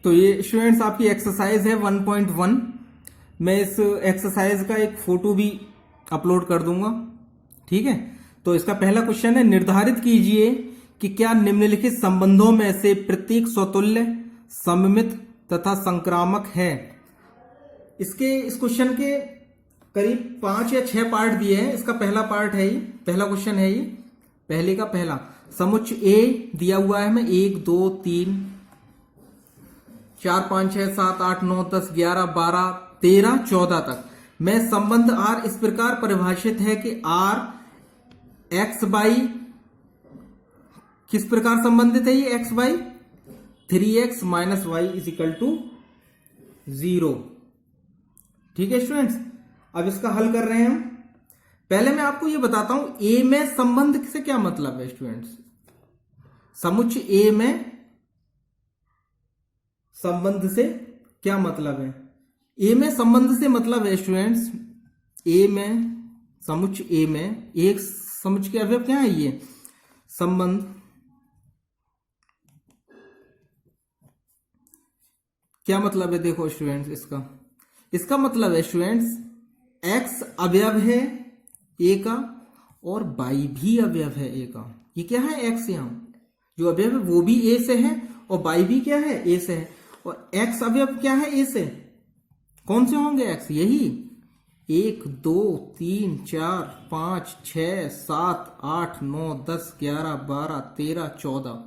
तो ये स्टूडेंट्स आपकी एक्सरसाइज है 1.1। मैं इस एक्सरसाइज का एक फोटो भी अपलोड कर दूंगा, ठीक है। तो इसका पहला क्वेश्चन है, निर्धारित कीजिए कि क्या निम्नलिखित संबंधों में से प्रत्येक स्वतुल्य, सममित तथा संक्रामक है। इस क्वेश्चन के करीब 5 या 6 पार्ट दिए हैं। इसका पहला पार्ट है, ये पहला क्वेश्चन है। ये पहले का पहला समुच्चय ए दिया हुआ है हमें 1 2 3 4 5 6 7 8 9 10 11 12 13 14 तक में संबंध आर इस प्रकार परिभाषित है कि आर एक्स बाई किस प्रकार संबंधित है ये X by 3x minus Y is equal to 0। ठीक है स्टूडेंट्स, अब इसका हल कर रहे हैं हम। पहले मैं आपको ये बताता हूं ए में संबंध से क्या मतलब है स्टूडेंट्स। समुच्चय ए में संबंध से क्या मतलब है। ए में संबंध से मतलब है स्टूडेंट्स, ए में समुच्चय ए में एक समुच्चय के अवयव क्या है, ये संबंध क्या मतलब है। देखो स्टूडेंट्स, इसका मतलब है स्टूडेंट्स एक्स अवयव है ए का और बाई भी अवयव है ए का। ये क्या है, एक्स यहां जो अवयव है वो भी ए से है और बाई भी क्या है, ए से है। और एक्स अवयव क्या है ए से, कौन से होंगे एक्स, यही 1 2 3 4 5 6 7 8 9 10 11 12 13 14।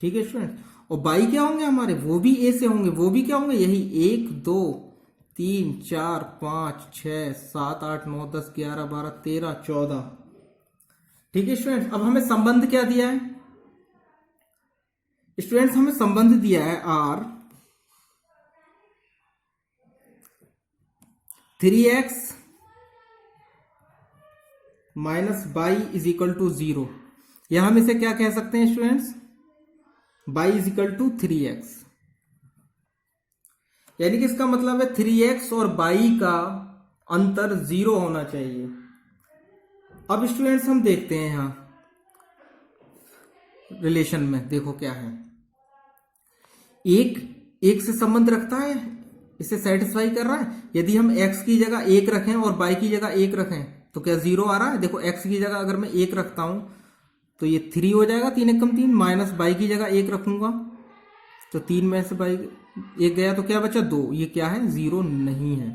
ठीक है स्टूडेंट, और बाई क्या होंगे हमारे, वो भी ए से होंगे। वो भी क्या होंगे, यही 1 2 3 4 5 6 7 8 9 10 11 12 13 14। ठीक है स्टूडेंट्स, अब हमें संबंध क्या दिया है स्टूडेंट्स, हमें संबंध दिया है R 3x minus by is equal to 0। या हम इसे क्या कह सकते हैं students, by is equal to 3x। यानी कि इसका मतलब है 3x और बाई का अंतर 0 होना चाहिए। अब स्टूडेंट्स हम देखते हैं यहां रिलेशन में, देखो क्या है, एक से संबंध रखता है, इसे सेटिस्फाई कर रहा है। यदि हम x की जगह 1 रखें और y की जगह 1 रखें तो क्या 0 आ रहा है। देखो x की जगह अगर मैं 1 रखता हूं तो ये 3 हो जाएगा, 3 एकम 3, माइनस y की जगह 1 रखूंगा तो 3 में से y 1 गया तो क्या बचा 2। ये क्या है, 0 नहीं है।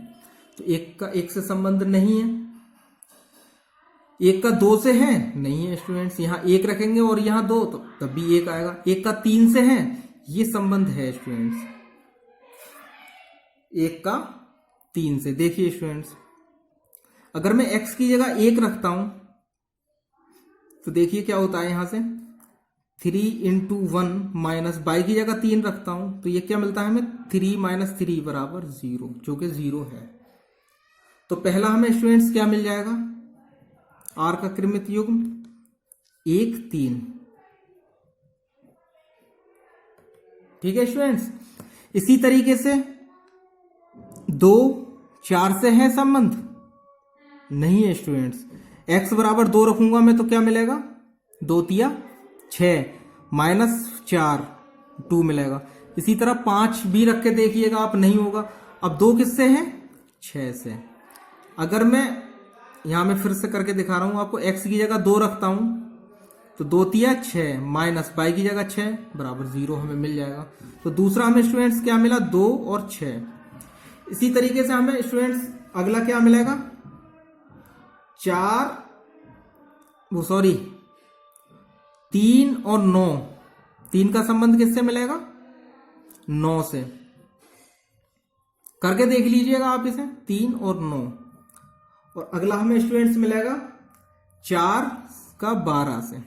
तो 1 का 1 से संबंध नहीं है। 1 का 2 से है, नहीं है स्टूडेंट्स। यहां 1 रखेंगे और यहां 2 तो तब भी 1 आएगा। 1 का 3 से है, ये संबंध है स्टूडेंट्स 1 का 3 से। देखिए स्टूडेंट्स, अगर मैं x की जगह 1 रखता हूं तो देखिए क्या होता है, यहां से 3 इंटू 1 माइनस बाई की जगह 3 रखता हूं तो ये क्या मिलता है हमें, 3 माइनस 3 बराबर 0, जो कि 0 है। तो पहला हमें स्टूडेंट्स क्या मिल जाएगा, आर का कृमित युग्म 1 3। ठीक है स्टूडेंट्स, इसी तरीके से 2 4 से है संबंध, नहीं है स्टूडेंट्स। x बराबर 2 रखूंगा मैं तो क्या मिलेगा, 2 तिया 6 माइनस 4 2 मिलेगा। इसी तरह 5 भी रख के देखिएगा आप, नहीं होगा। अब 2 किससे है, 6 से। अगर मैं यहां में फिर से करके दिखा रहा हूं आपको, x की जगह 2 रखता हूं तो 2 तिया 6 माइनस y की जगह 6 बराबर 0 हमें मिल जाएगा। तो दूसरा हमें स्टूडेंट्स क्या मिला, 2 और 6। इसी तरीके से हमें स्टूडेंट्स अगला क्या मिलेगा, 3 और 9। 3 का संबंध किससे मिलेगा, 9 से। करके देख लीजिएगा आप इसे, 3 और 9। और अगला हमें स्टूडेंट्स मिलेगा 4 का 12 से।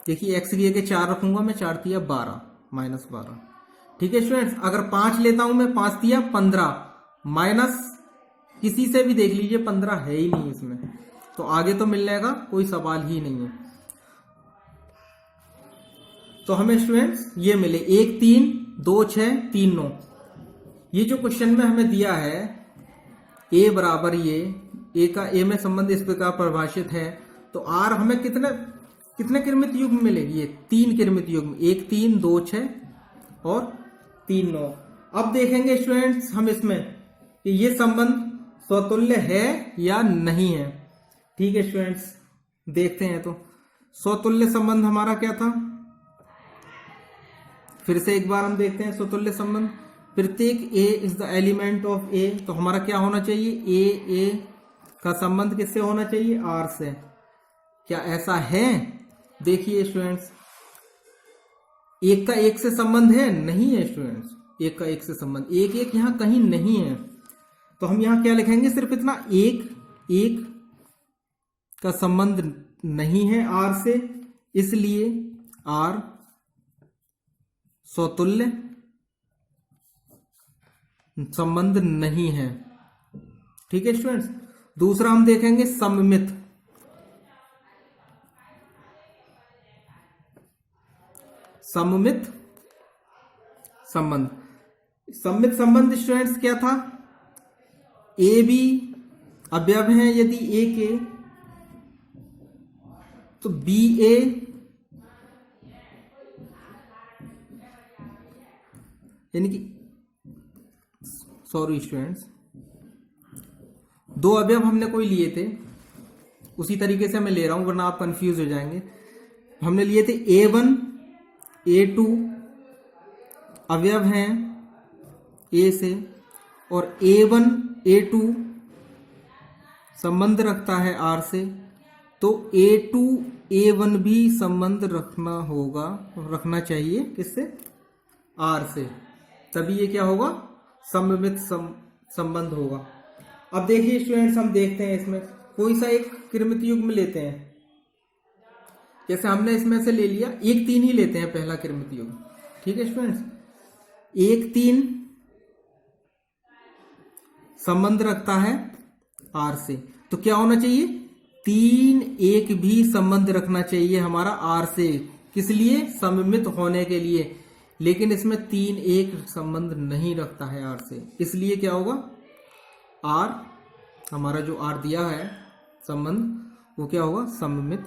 देखिए x की जगह 4 रखूंगा मैं, 4 तिया 12 माइनस 12। ठीक है स्टूडेंट्स, अगर 5 लेता हूं मैं, 5 तिया 15 माइनस किसी से भी देख लीजिए 15 है ही नहीं इसमें, तो आगे तो मिल जाएगा, कोई सवाल ही नहीं है। तो हमें स्टूडेंट्स ये मिले 1 3 2 6 3 9। ये जो क्वेश्चन में हमें दिया है a बराबर ये a का a में संबंध इस प्रकार परिभाषित है, तो r हमें कितने कृमित युग्म मिलेगी, ये 3 कृमित युग्म, 1 3 2 6 और 3 9। अब देखेंगे स्टूडेंट्स हम इसमें कि ये संबंध स्वतुल्य है या नहीं है। ठीक है स्टूडेंट्स, देखते हैं। तो स्वतुल्य संबंध हमारा क्या था, फिर से एक बार हम देखते हैं। स्वतुल्य संबंध, प्रत्येक ए इज द एलिमेंट ऑफ ए। तो हमारा क्या होना चाहिए, ए का संबंध किससे होना चाहिए, आर से। क्या ऐसा है? देखिए स्टूडेंट्स, एक का एक से संबंध है, नहीं है स्टूडेंट्स, एक का एक से संबंध, एक एक यहां कहीं नहीं है। तो हम यहां क्या लिखेंगे, सिर्फ इतना, एक का संबंध नहीं है आर से, इसलिए आर स्वतुल्य संबंध नहीं है। ठीक है स्टूडेंट्स। दूसरा हम देखेंगे सममित। सममित संबंध, सममित संबंध स्टूडेंट्स क्या था, ए बी अवयव है यदि ए के, तो बी ए यानी कि, सॉरी स्टूडेंट्स, दो अवयव हमने कोई लिए थे, उसी तरीके से मैं ले रहा हूं वरना आप कंफ्यूज हो जाएंगे। हमने लिए थे A1 A2 अवयव हैं ए से, और A1 A2 संबंध रखता है आर से, तो A2 A1 भी संबंध रखना चाहिए किससे, आर से, तभी ये क्या होगा, सममित संबंध होगा। अब देखिए स्टूडेंट्स, हम देखते हैं इसमें कोई सा एक कृमित युग्म लेते हैं। जैसे हमने इसमें से ले लिया 1 3 ही लेते हैं पहला कृमित युग्म। ठीक है स्टूडेंट्स, 1 3 संबंध रखता है आर से, तो क्या होना चाहिए, 3 1 भी संबंध रखना चाहिए हमारा आर से, किस लिए, सममित होने के लिए। लेकिन इसमें 3 1 संबंध नहीं रखता है आर से, इसलिए क्या होगा, आर हमारा जो आर दिया है संबंध वो क्या होगा, सममित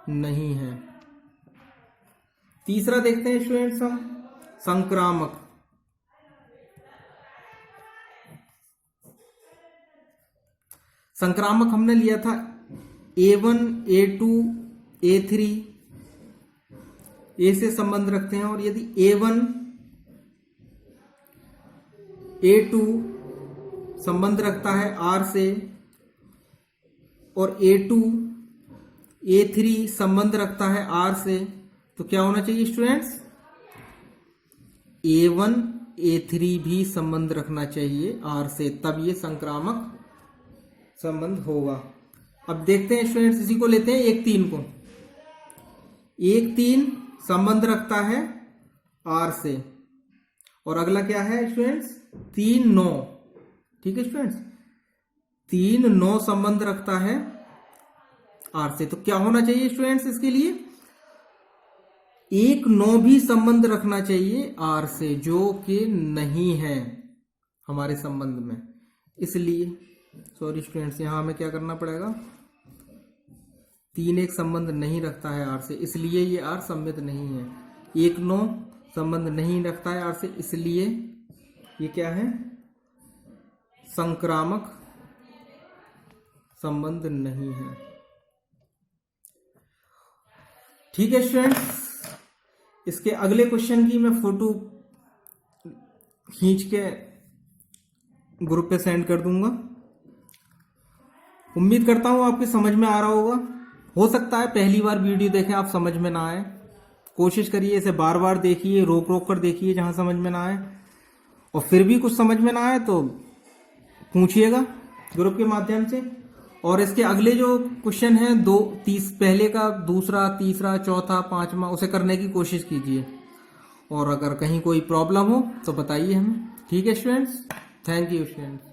नहीं है। तीसरा देखते हैं स्टूडेंट्स हम, संक्रामक। संक्रामक हमने लिया था A1 A2 A3 ए से संबंध रखते हैं, और यदि A1 A2 संबंध रखता है आर से, और A2 A3 संबंध रखता है आर से, तो क्या होना चाहिए स्टूडेंट्स, A1 A3 भी संबंध रखना चाहिए आर से, तब ये संक्रामक संबंध होगा। अब देखते हैं स्टूडेंट्स, इसी को लेते हैं 1 3 को। 1 3 संबंध रखता है आर से, और अगला क्या है स्टूडेंट्स, 3 9। ठीक है स्टूडेंट्स, 3 9 संबंध रखता है आर से, तो क्या होना चाहिए स्टूडेंट्स, इसके लिए 1 9 भी संबंध रखना चाहिए आर से, जो कि नहीं है हमारे संबंध में। इसलिए सॉरी स्टूडेंट्स, यहां हमें क्या करना पड़ेगा, 3 1 संबंध नहीं रखता है आर से, इसलिए ये आर सममित नहीं है। 1 9 संबंध नहीं रखता है आर से, इसलिए ये क्या है, संक्रामक संबंध नहीं है। ठीक है स्टूडेंट्स, इसके अगले क्वेश्चन की मैं फोटो खींच के ग्रुप पे सेंड कर दूंगा। उम्मीद करता हूं आपके समझ में आ रहा होगा। हो सकता है पहली बार वीडियो देखें आप समझ में ना आए, कोशिश करिए इसे बार बार देखिए, रोक रोक कर देखिए जहां समझ में ना आए, और फिर भी कुछ समझ में ना आए तो पूछिएगा ग्रुप के माध्यम से। और इसके अगले जो क्वेश्चन है, 2 30 पहले का, दूसरा, तीसरा, चौथा, 5वां, उसे करने की कोशिश कीजिए, और अगर कहीं कोई प्रॉब्लम हो तो बताइए हमें। ठीक है स्टूडेंट्स, थैंक यू स्टूडेंट्स।